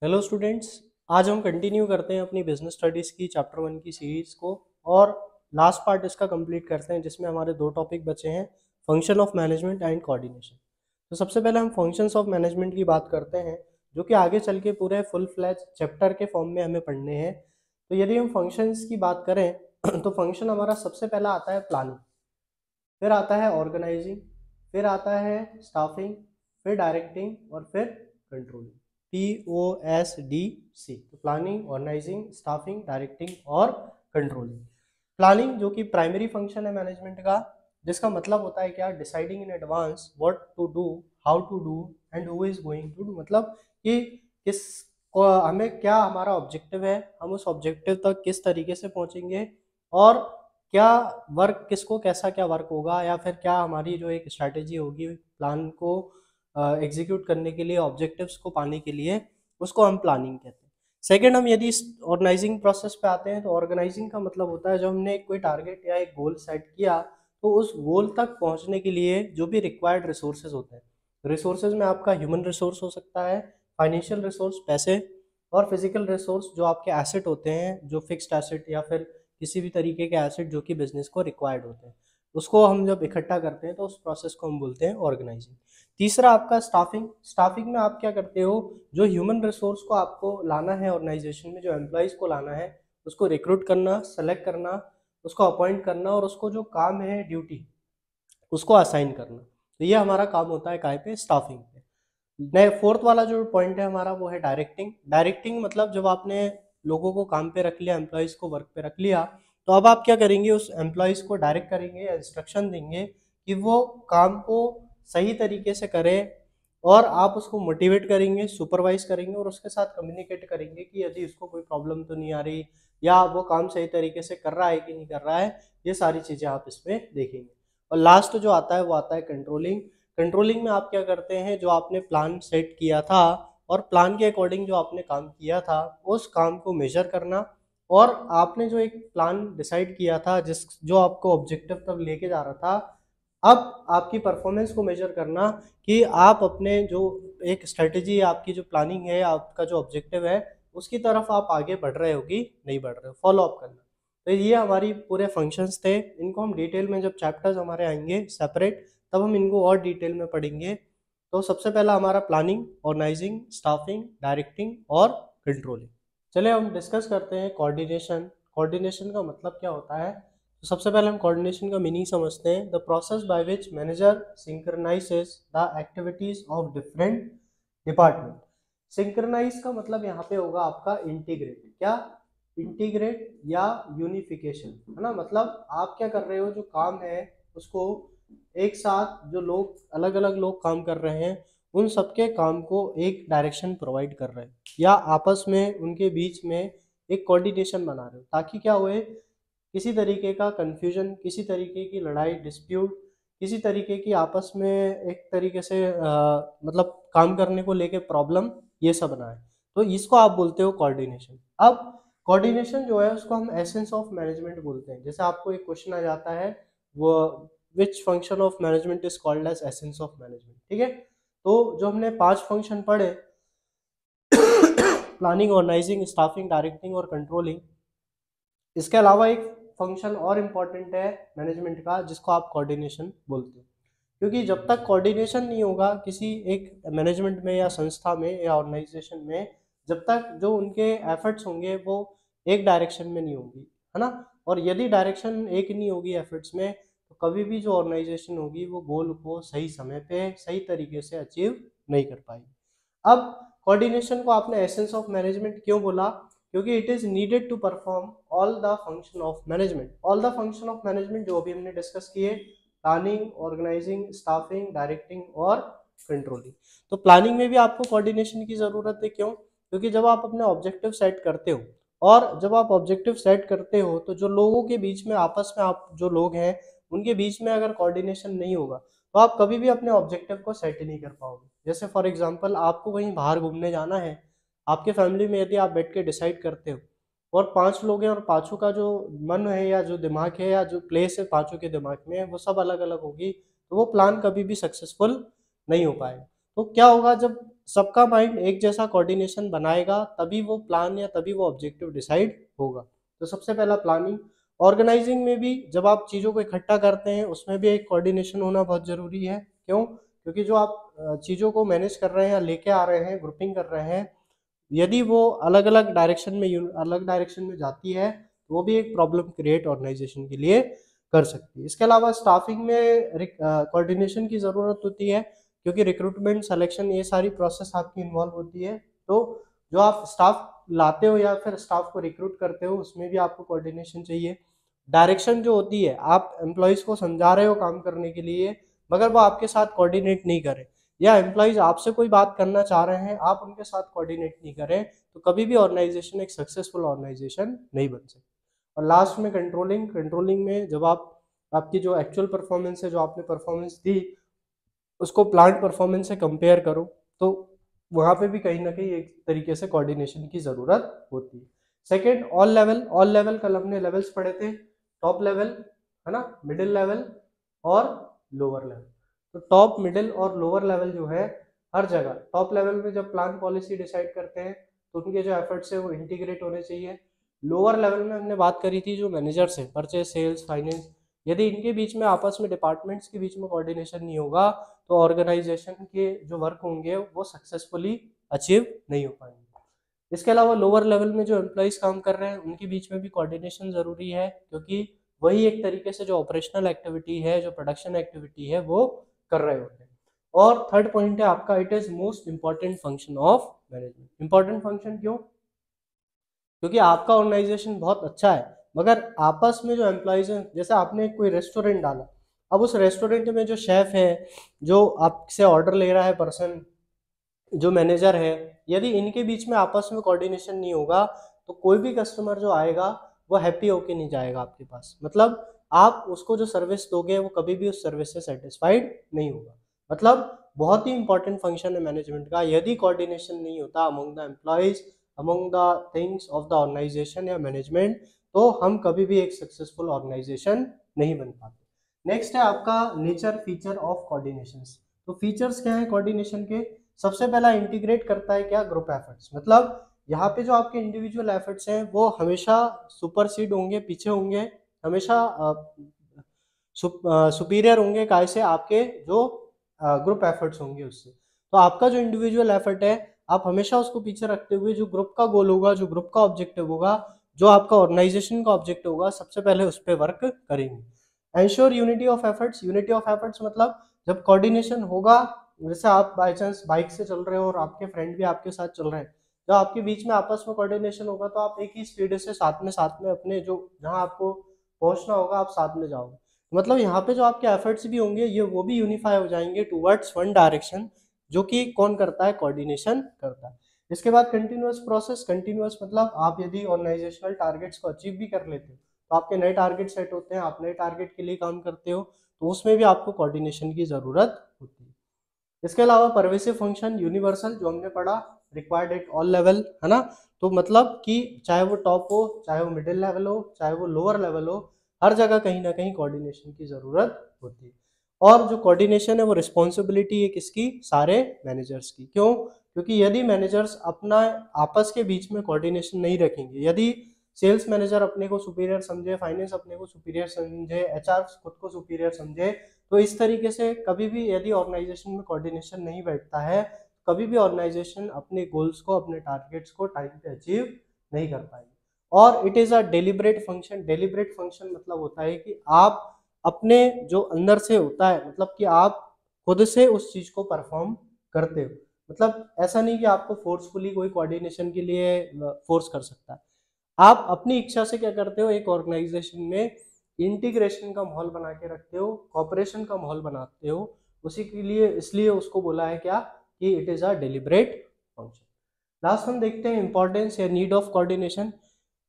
Hello students. आज हम continue करते हैं अपनी बिजनेस स्टडीज़ की चैप्टर 1 की सीरीज़ को और लास्ट पार्ट इसका कंप्लीट करते हैं जिसमें हमारे दो टॉपिक बचे हैं, function of management and coordination. तो सबसे पहले हम फंक्शंस ऑफ मैनेजमेंट की बात करते हैं जो कि आगे चल के पूरे फुल फ्लैज चैप्टर के फॉर्म में हमें पढ़ने हैं। तो यदि हम फंक्शंस की बात करें तो फंक्शन हमारा सबसे पहला आता है प्लानिंग, फिर आता है ऑर्गेनाइजिंग, फिर आता है स्टाफिंग, फिर डायरेक्टिंग और फिर कंट्रोलिंग। POSDC। तो प्लानिंग, ऑर्गेनाइजिंग, स्टाफिंग, डायरेक्टिंग और कंट्रोलिंग। प्लानिंग जो कि प्राइमरी फंक्शन है मैनेजमेंट का, जिसका मतलब होता है क्या, deciding in advance what to do, how to do and who is going to do. मतलब कि किस हमें क्या हमारा ऑब्जेक्टिव है, हम उस ऑब्जेक्टिव तक किस तरीके से पहुंचेंगे और क्या वर्क, किसको कैसा क्या वर्क होगा, या फिर क्या हमारी जो एक स्ट्रैटेजी होगी प्लान को एग्जीक्यूट करने के लिए, ऑब्जेक्टिव्स को पाने के लिए, उसको हम प्लानिंग कहते हैं। सेकंड, हम यदि ऑर्गेनाइजिंग प्रोसेस पे आते हैं तो ऑर्गेनाइजिंग का मतलब होता है जब हमने कोई टारगेट या एक गोल सेट किया तो उस गोल तक पहुंचने के लिए जो भी रिक्वायर्ड रिसोर्सेज होते हैं, रिसोर्सेज में आपका ह्यूमन रिसोर्स हो सकता है, फाइनेंशियल रिसोर्स पैसे, और फिजिकल रिसोर्स जो आपके एसेट होते हैं, जो फिक्स्ड एसेट या फिर किसी भी तरीके के एसेट जो कि बिजनेस को रिक्वायर्ड होते हैं, उसको हम जब इकट्ठा करते हैं तो उस प्रोसेस को हम बोलते हैं ऑर्गेनाइजिंग। तीसरा आपका स्टाफिंग। स्टाफिंग में आप क्या करते हो, जो ह्यूमन रिसोर्स को आपको लाना है ऑर्गेनाइजेशन में, जो एम्प्लॉयज़ को लाना है, उसको रिक्रूट करना, सेलेक्ट करना, उसको अपॉइंट करना और उसको जो काम है, ड्यूटी, उसको असाइन करना। तो ये हमारा काम होता है काय पे, स्टाफिंग पे। नए फोर्थ वाला जो पॉइंट है हमारा वो है डायरेक्टिंग। डायरेक्टिंग मतलब जब आपने लोगों को काम पे रख लिया, एम्प्लॉयज़ को वर्क पे रख लिया, तो अब आप क्या करेंगे, उस एम्प्लॉयज़ को डायरेक्ट करेंगे या इंस्ट्रक्शन देंगे कि वो काम को सही तरीके से करें, और आप उसको मोटिवेट करेंगे, सुपरवाइज करेंगे और उसके साथ कम्युनिकेट करेंगे कि यदि उसको कोई प्रॉब्लम तो नहीं आ रही, या वो काम सही तरीके से कर रहा है कि नहीं कर रहा है। ये सारी चीज़ें आप इसमें देखेंगे। और लास्ट जो आता है वो आता है कंट्रोलिंग। कंट्रोलिंग में आप क्या करते हैं, जो आपने प्लान सेट किया था और प्लान के अकॉर्डिंग जो आपने काम किया था, उस काम को मेजर करना, और आपने जो एक प्लान डिसाइड किया था, जिस जो आपको ऑब्जेक्टिव तक लेके जा रहा था, अब आपकी परफॉर्मेंस को मेजर करना कि आप अपने जो एक स्ट्रेटेजी है, आपकी जो प्लानिंग है, आपका जो ऑब्जेक्टिव है, उसकी तरफ आप आगे बढ़ रहे हो कि नहीं बढ़ रहे हो, फॉलो अप करना। तो ये हमारी पूरे फंक्शंस थे। इनको हम डिटेल में, जब चैप्टर्स हमारे आएंगे सेपरेट, तब हम इनको और डिटेल में पढ़ेंगे। तो सबसे पहला हमारा प्लानिंग, ऑर्गेनाइजिंग, स्टाफिंग, डायरेक्टिंग और कंट्रोलिंग। चलिए हम डिस्कस करते हैं कोऑर्डिनेशन। कोऑर्डिनेशन का मतलब क्या होता है, तो सबसे पहले हम कोऑर्डिनेशन का मीनिंग समझते हैं। The process by which manager synchronises the activities of different department. Synchronise का मतलब यहाँ पे होगा आपका इंटीग्रेट। क्या, इंटीग्रेट या यूनिफिकेशन, है ना। मतलब आप क्या कर रहे हो, जो काम है उसको एक साथ, जो लोग अलग अलग लोग काम कर रहे हैं, उन सबके काम को एक डायरेक्शन प्रोवाइड कर रहे हैं, या आपस में उनके बीच में एक कोऑर्डिनेशन बना रहे हो, ताकि क्या हुए, किसी तरीके का कंफ्यूजन, किसी तरीके की लड़ाई, डिस्प्यूट, किसी तरीके की आपस में एक तरीके से मतलब काम करने को लेके प्रॉब्लम, ये सब ना है। तो इसको आप बोलते हो कोऑर्डिनेशन। अब कोऑर्डिनेशन जो है उसको हम एसेंस ऑफ मैनेजमेंट बोलते हैं। जैसे आपको एक क्वेश्चन आ जाता है, वो which function of management is called as essence of management, ठीक है। तो जो हमने 5 फंक्शन पढ़े, प्लानिंग, ऑर्गेनाइजिंग, स्टाफिंग, डायरेक्टिंग और कंट्रोलिंग, इसके अलावा एक फंक्शन और इम्पॉर्टेंट है मैनेजमेंट का, जिसको आप कोऑर्डिनेशन बोलते हैं। क्योंकि जब तक कोऑर्डिनेशन नहीं होगा किसी एक मैनेजमेंट में या संस्था में या ऑर्गेनाइजेशन में, जब तक जो उनके एफर्ट्स होंगे वो एक डायरेक्शन में नहीं होंगी, है ना। और यदि डायरेक्शन एक नहीं होगी एफर्ट्स में, तो कभी भी जो ऑर्गेनाइजेशन होगी वो गोल को सही समय पे सही तरीके से अचीव नहीं कर पाएगी। अब कोऑर्डिनेशन को आपने एसेंस ऑफ मैनेजमेंट क्यों बोला, क्योंकि it is needed to perform all the function of management. All the function of management जो अभी हमने डिस्कस किए, प्लानिंग, ऑर्गेनाइजिंग, स्टाफिंग, डायरेक्टिंग और कंट्रोलिंग। तो प्लानिंग में भी आपको कोऑर्डिनेशन की जरूरत है। क्यों, क्योंकि जब आप अपने ऑब्जेक्टिव सेट करते हो, और जब आप ऑब्जेक्टिव सेट करते हो तो जो लोगों के बीच में, आपस में आप जो लोग हैं उनके बीच में अगर कोऑर्डिनेशन नहीं होगा, तो आप कभी भी अपने ऑब्जेक्टिव को सेट नहीं कर पाओगे। जैसे फॉर एग्जांपल, आपको कहीं बाहर घूमने जाना है, आपके फैमिली में यदि आप बैठ के डिसाइड करते हो, और 5 लोग हैं और पांचों का जो मन है या जो दिमाग है या जो प्लेस है पांचों के दिमाग में, वो सब अलग अलग होगी, तो वो प्लान कभी भी सक्सेसफुल नहीं हो पाएगा। तो क्या होगा, जब सबका माइंड एक जैसा कोऑर्डिनेशन बनाएगा तभी वो प्लान या तभी वो ऑब्जेक्टिव डिसाइड होगा। तो सबसे पहला प्लानिंग। ऑर्गेनाइजिंग में भी जब आप चीज़ों को इकट्ठा करते हैं उसमें भी एक कोऑर्डिनेशन होना बहुत ज़रूरी है। क्यों? क्योंकि जो आप चीज़ों को मैनेज कर रहे हैं या लेके आ रहे हैं, ग्रुपिंग कर रहे हैं, यदि वो अलग अलग डायरेक्शन में जाती है तो वो भी एक प्रॉब्लम क्रिएट ऑर्गेनाइजेशन के लिए कर सकती है। इसके अलावा स्टाफिंग में कोऑर्डिनेशन की ज़रूरत होती है, क्योंकि रिक्रूटमेंट, सिलेक्शन, ये सारी प्रोसेस आपकी इन्वॉल्व होती है। तो जो आप स्टाफ लाते हो या फिर स्टाफ को रिक्रूट करते हो उसमें भी आपको कोऑर्डिनेशन चाहिए। डायरेक्शन जो होती है, आप एम्प्लॉयज़ को समझा रहे हो काम करने के लिए, मगर वो आपके साथ कोऑर्डिनेट नहीं करे, या एम्प्लॉयज़ आपसे कोई बात करना चाह रहे हैं, आप उनके साथ कोऑर्डिनेट नहीं करें, तो कभी भी ऑर्गेनाइजेशन एक सक्सेसफुल ऑर्गेनाइजेशन नहीं बन सकती। और लास्ट में कंट्रोलिंग में जब आप आपकी जो एक्चुअल परफॉर्मेंस है, जो आपने परफॉर्मेंस दी, उसको प्लांट परफॉर्मेंस से कंपेयर करो, तो वहाँ पे भी कहीं ना कहीं एक तरीके से कोऑर्डिनेशन की ज़रूरत होती है। सेकेंड, ऑल लेवल कल हमने लेवल्स पढ़े थे, टॉप लेवल है ना, मिडिल लेवल और लोअर लेवल। तो टॉप, मिडिल और लोअर लेवल जो है, हर जगह टॉप लेवल में जब प्लान पॉलिसी डिसाइड करते हैं तो उनके जो एफर्ट्स है वो इंटीग्रेट होने चाहिए। लोअर लेवल में हमने बात करी थी जो मैनेजर्स है, परचेज, सेल्स, फाइनेंस, यदि इनके बीच में आपस में डिपार्टमेंट्स के बीच में कोऑर्डिनेशन नहीं होगा तो ऑर्गेनाइजेशन के जो वर्क होंगे वो सक्सेसफुली अचीव नहीं हो पाएंगे। इसके अलावा लोअर लेवल में जो एम्प्लॉइज काम कर रहे हैं उनके बीच में भी कोऑर्डिनेशन ज़रूरी है, क्योंकि वही एक तरीके से जो ऑपरेशनल एक्टिविटी है, जो प्रोडक्शन एक्टिविटी है, वो कर रहे होते हैं। और थर्ड पॉइंट है आपका, it is most important function of management. Important function क्यों? क्योंकि आपका ऑर्गेनाइजेशन बहुत अच्छा है, मगर आपस में जो एम्प्लॉयज हैं, जैसे आपने कोई रेस्टोरेंट डाला, अब उस रेस्टोरेंट में जो शेफ है, जो आपसे ऑर्डर ले रहा है पर्सन, जो मैनेजर है, यदि इनके बीच में आपस में कोऑर्डिनेशन नहीं होगा तो कोई भी कस्टमर जो आएगा वो हैप्पी होके नहीं जाएगा आपके पास। मतलब आप उसको जो सर्विस दोगे वो कभी भी उस सर्विस से सेटिस्फाइड नहीं होगा। मतलब बहुत ही इंपॉर्टेंट फंक्शन है मैनेजमेंट का। यदि कोऑर्डिनेशन नहीं होता among the employees, among the things of the organization या मैनेजमेंट, तो हम कभी भी एक सक्सेसफुल ऑर्गेनाइजेशन नहीं बन पाते। नेक्स्ट है आपका नेचर, फीचर ऑफ कोऑर्डिनेशन। तो फीचर्स क्या है कोऑर्डिनेशन के? सबसे पहला इंटीग्रेट करता है क्या? Group efforts. मतलब यहाँ पे जो आपके इंडिविजुअल एफर्ट्स हैं वो हमेशा सुपरसीड होंगे, पीछे होंगे, हमेशा सुपीरियर होंगे काय से? आपके जो ग्रुप एफर्ट्स होंगे उससे। तो आपका जो इंडिविजुअल एफर्ट है आप हमेशा उसको पीछे रखते हुए जो ग्रुप का गोल होगा, जो ग्रुप का ऑब्जेक्टिव होगा, जो आपका ऑर्गेनाइजेशन का ऑब्जेक्टिव होगा, सबसे पहले उस पर वर्क करेंगे। Ensure unity of efforts. Unity of efforts मतलब जब कोऑर्डिनेशन होगा, जैसे आप बाई चांस बाइक से चल रहे हो और आपके फ्रेंड भी आपके साथ चल रहे हैं, जब आपके बीच में आपस में कोऑर्डिनेशन होगा तो आप एक ही स्पीड से साथ में अपने जो जहां आपको पहुंचना होगा आप साथ में जाओगे। मतलब यहाँ पे जो आपके एफर्ट्स भी होंगे ये वो भी यूनिफाई हो जाएंगे टूवर्ड्स वन डायरेक्शन, जो कि कौन करता है? कोऑर्डिनेशन करता है। इसके बाद कंटिन्यूअस प्रोसेस। कंटिन्यूअस मतलब आप यदि ऑर्गेनाइजेशनल टारगेट्स को अचीव भी कर लेते हो तो आपके नए टारगेट सेट होते हैं, आप नए टारगेट के लिए काम करते हो, तो उसमें भी आपको कोऑर्डिनेशन की जरूरत होती है। इसके अलावा परवेसिव फंक्शन, यूनिवर्सल, जो हमने पढ़ा, रिक्वायर्ड एट ऑल लेवल, है ना। तो मतलब कि चाहे वो टॉप हो, चाहे वो मिडिल लेवल हो, चाहे वो लोअर लेवल हो, हर जगह कहीं ना कहीं कोऑर्डिनेशन की जरूरत होती है। और जो कोऑर्डिनेशन है वो रिस्पॉन्सिबिलिटी है किसकी? सारे मैनेजर्स की। क्यों? क्योंकि यदि मैनेजर्स अपना आपस के बीच में कोऑर्डिनेशन नहीं रखेंगे, यदि सेल्स मैनेजर अपने को सुपीरियर समझे, फाइनेंस अपने को सुपीरियर समझे, एचआर खुद को सुपीरियर समझे, तो इस तरीके से कभी भी यदि ऑर्गेनाइजेशन में कोऑर्डिनेशन नहीं बैठता है, कभी भी ऑर्गेनाइजेशन अपने गोल्स को, अपने टारगेट्स को टाइम पे अचीव नहीं कर पाएगी। और it is a deliberate function. Deliberate function मतलब होता है कि आप अपने जो अंदर से होता है, मतलब कि आप खुद से उस चीज को परफॉर्म करते हो। मतलब ऐसा नहीं कि आपको फोर्सफुली कोई कोऑर्डिनेशन के लिए फोर्स कर सकता है। आप अपनी इच्छा से क्या करते हो? एक ऑर्गेनाइजेशन में इंटीग्रेशन का माहौल बना के रखते हो, कॉपरेशन का माहौल बनाते हो। उसी के लिए इसलिए उसको बोला है क्या? कि it is a deliberate function. Last हम देखते हैं इंपॉर्टेंस या नीड ऑफ कोऑर्डिनेशन,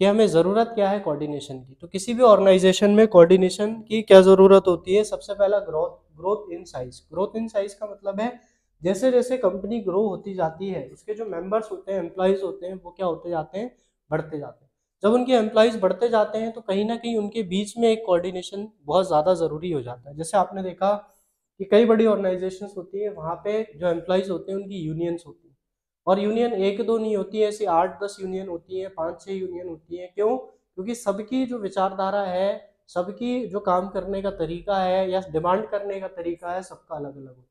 कि हमें ज़रूरत क्या है कोऑर्डिनेशन की। तो किसी भी ऑर्गेनाइजेशन में कोऑर्डिनेशन की क्या ज़रूरत होती है? सबसे पहला growth in size. Growth in size का मतलब है जैसे जैसे कंपनी ग्रो होती जाती है उसके जो मेंबर्स होते हैं, एम्प्लॉयज होते हैं, वो क्या होते जाते हैं? बढ़ते जाते हैं। जब उनके एम्प्लॉयज बढ़ते जाते हैं तो कहीं ना कहीं उनके बीच में एक कोऑर्डिनेशन बहुत ज़्यादा ज़रूरी हो जाता है। जैसे आपने देखा कि कई बड़ी ऑर्गेनाइजेशंस होती है, वहाँ पे जो एम्प्लॉयज़ होते हैं उनकी यूनियंस होती है, और यूनियन एक दो नहीं होती है, ऐसी 8-10 यूनियन होती है, 5-6 यूनियन होती है। क्यों? क्योंकि सबकी जो विचारधारा है, सबकी जो काम करने का तरीका है या डिमांड करने का तरीका है, सबका अलग अलग होता है।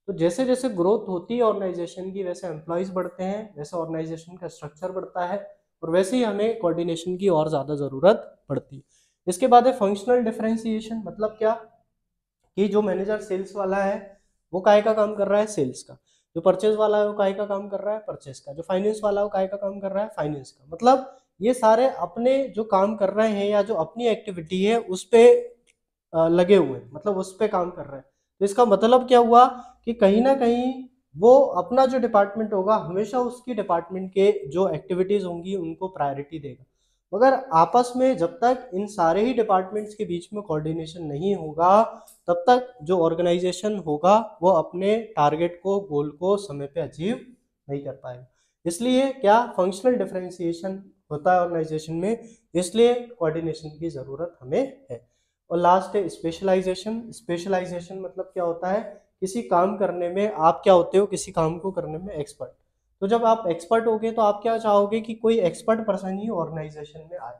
तो जैसे जैसे ग्रोथ होती है ऑर्गेनाइजेशन की, वैसे एम्प्लॉयज़ बढ़ते हैं, वैसे ऑर्गेनाइजेशन का स्ट्रक्चर बढ़ता है, और वैसे ही हमें कोऑर्डिनेशन की और ज़्यादा ज़रूरत पड़ती है। इसके बाद है फंक्शनल डिफरेंशिएशन। मतलब क्या कि जो मैनेजर सेल्स वाला है वो काय का काम कर रहा है, सेल्स का। जो परचेज वाला है वो काय का काम कर रहा है, परचेज का। जो फाइनेंस वाला है वो काय का काम कर रहा है, फाइनेंस का। मतलब ये सारे अपने जो काम कर रहे हैं या जो अपनी एक्टिविटी है उस पे लगे हुए हैं, मतलब उस पे काम कर रहे हैं। तो इसका मतलब क्या हुआ कि कहीं ना कहीं वो अपना जो डिपार्टमेंट होगा हमेशा उसकी डिपार्टमेंट के जो एक्टिविटीज होंगी उनको प्रायोरिटी देगा। मगर आपस में जब तक इन सारे ही डिपार्टमेंट्स के बीच में कोऑर्डिनेशन नहीं होगा, तब तक जो ऑर्गेनाइजेशन होगा वो अपने टारगेट को, गोल को समय पे अचीव नहीं कर पाएगा। इसलिए क्या फंक्शनल डिफरेंशिएशन होता है ऑर्गेनाइजेशन में, इसलिए कोऑर्डिनेशन की जरूरत हमें है। और लास्ट है स्पेशलाइजेशन। स्पेशलाइजेशन मतलब क्या होता है, किसी काम करने में आप क्या होते हो, किसी काम को करने में एक्सपर्ट। तो जब आप एक्सपर्ट होगे तो आप क्या चाहोगे कि कोई एक्सपर्ट पर्सन ही ऑर्गेनाइजेशन में आए।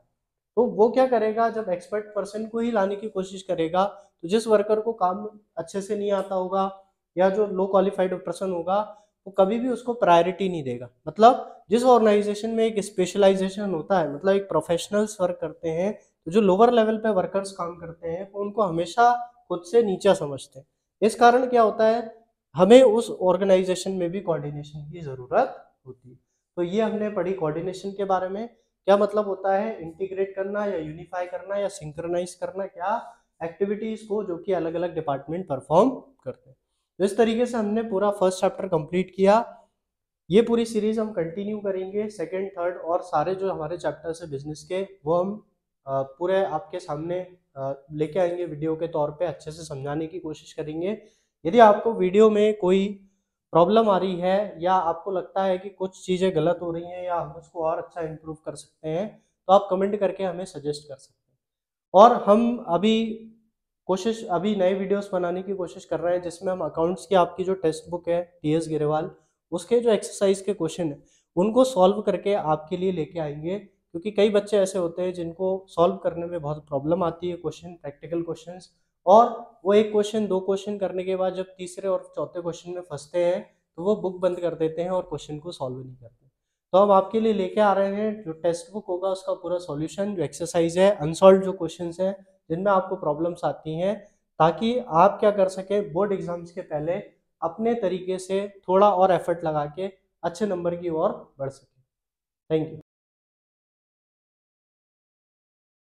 तो वो क्या करेगा, जब एक्सपर्ट पर्सन को ही लाने की कोशिश करेगा, तो जिस वर्कर को काम अच्छे से नहीं आता होगा या जो लो क्वालिफाइड पर्सन होगा, वो कभी भी उसको प्रायोरिटी नहीं देगा। मतलब जिस ऑर्गेनाइजेशन में एक स्पेशलाइजेशन होता है, मतलब एक प्रोफेशनल्स वर्क करते हैं, तो जो लोअर लेवल पे वर्कर्स काम करते हैं वो उनको हमेशा खुद से नीचा समझते हैं। इस कारण क्या होता है, हमें उस ऑर्गेनाइजेशन में भी कोऑर्डिनेशन की जरूरत होती है। तो ये हमने पढ़ी कोऑर्डिनेशन के बारे में। क्या मतलब होता है, इंटीग्रेट करना या यूनिफाई करना या सिंक्रोनाइज करना क्या एक्टिविटीज को जो कि अलग अलग डिपार्टमेंट परफॉर्म करते हैं। तो इस तरीके से हमने पूरा फर्स्ट चैप्टर कंप्लीट किया। ये पूरी सीरीज हम कंटिन्यू करेंगे, सेकंड, थर्ड और सारे जो हमारे चैप्टर्स है बिजनेस के, वो हम पूरे आपके सामने लेके आएंगे वीडियो के तौर पे, अच्छे से समझाने की कोशिश करेंगे। यदि आपको वीडियो में कोई प्रॉब्लम आ रही है या आपको लगता है कि कुछ चीज़ें गलत हो रही हैं या हम उसको और अच्छा इम्प्रूव कर सकते हैं, तो आप कमेंट करके हमें सजेस्ट कर सकते हैं। और हम अभी नए वीडियोस बनाने की कोशिश कर रहे हैं, जिसमें हम अकाउंट्स की आपकी जो टेक्स्ट बुक है टीएस गिरेवाल, उसके जो एक्सरसाइज के क्वेश्चन है उनको सॉल्व करके आपके लिए लेके आएंगे। क्योंकि कई बच्चे ऐसे होते हैं जिनको सॉल्व करने में बहुत प्रॉब्लम आती है क्वेश्चन, प्रैक्टिकल क्वेश्चंस, और वो एक क्वेश्चन, दो क्वेश्चन करने के बाद जब तीसरे और चौथे क्वेश्चन में फंसते हैं तो वो बुक बंद कर देते हैं और क्वेश्चन को सॉल्व नहीं करते। तो हम आपके लिए लेके आ रहे हैं जो टेक्स्ट बुक होगा उसका पूरा सॉल्यूशन, जो एक्सरसाइज है, अनसॉल्व जो क्वेश्चंस हैं जिनमें आपको प्रॉब्लम्स आती हैं, ताकि आप क्या कर सके, बोर्ड एग्जाम्स के पहले अपने तरीके से थोड़ा और एफर्ट लगा के अच्छे नंबर की ओर बढ़ सके। Thank you.